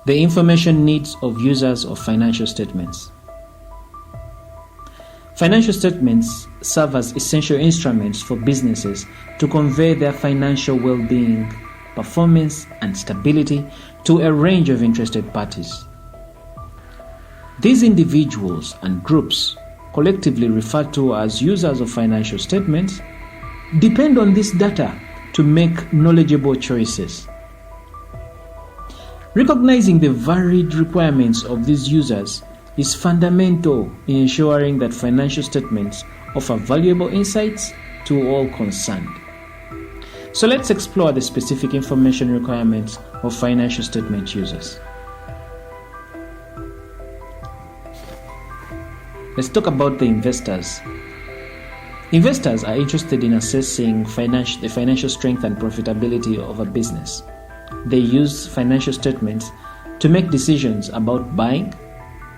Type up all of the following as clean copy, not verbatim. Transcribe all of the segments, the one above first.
The information needs of users of financial statements. Financial statements serve as essential instruments for businesses to convey their financial well-being, performance, and stability to a range of interested parties. These individuals and groups, collectively referred to as users of financial statements, depend on this data to make knowledgeable choices. Recognizing the varied requirements of these users is fundamental in ensuring that financial statements offer valuable insights to all concerned. So let's explore the specific information requirements of financial statement users. Let's talk about the investors. Investors are interested in assessing the financial strength and profitability of a business. They use financial statements to make decisions about buying,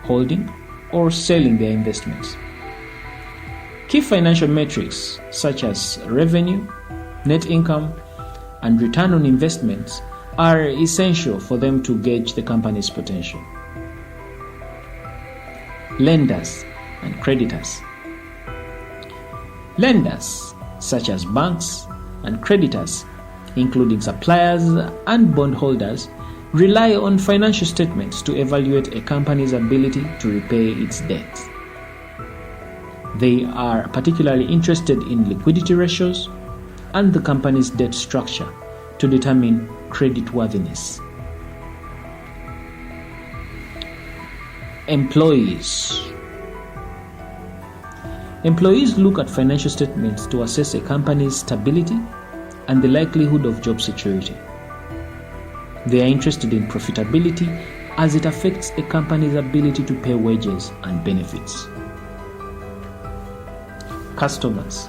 holding, or selling their investments. Key financial metrics such as revenue, net income, and return on investments are essential for them to gauge the company's potential. Lenders and creditors. Lenders, such as banks, and creditors, including suppliers and bondholders, rely on financial statements to evaluate a company's ability to repay its debts. They are particularly interested in liquidity ratios and the company's debt structure to determine creditworthiness. Employees. Employees look at financial statements to assess a company's stability and the likelihood of job security. They are interested in profitability as it affects a company's ability to pay wages and benefits. Customers.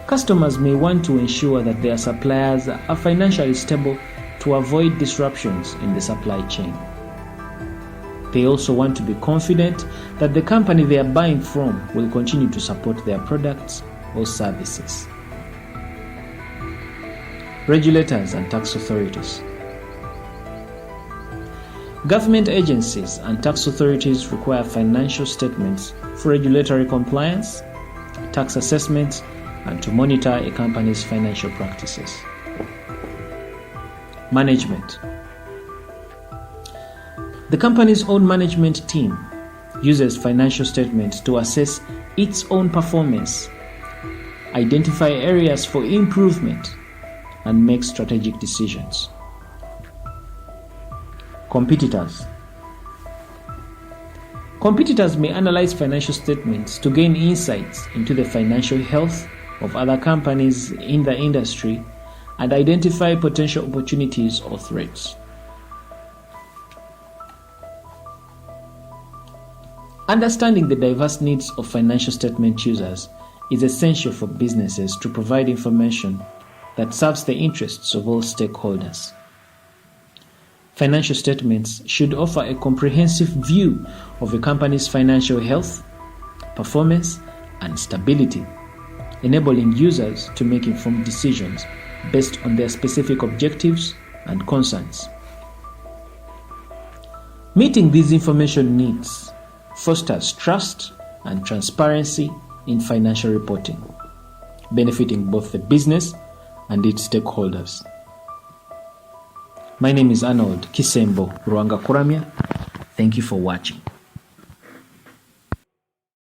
Customers may want to ensure that their suppliers are financially stable to avoid disruptions in the supply chain. They also want to be confident that the company they are buying from will continue to support their products or services. Regulators and tax authorities. Government agencies and tax authorities require financial statements for regulatory compliance, tax assessments, and to monitor a company's financial practices. Management. The company's own management team uses financial statements to assess its own performance, identify areas for improvement, and make strategic decisions. Competitors. Competitors may analyze financial statements to gain insights into the financial health of other companies in the industry and identify potential opportunities or threats. Understanding the diverse needs of financial statement users is essential for businesses to provide information that serves the interests of all stakeholders. Financial statements should offer a comprehensive view of a company's financial health, performance, and stability, enabling users to make informed decisions based on their specific objectives and concerns. Meeting these information needs fosters trust and transparency in financial reporting, benefiting both the business and its stakeholders. My name is Arnold Kisembo Ruanga Kuramya. Thank you for watching.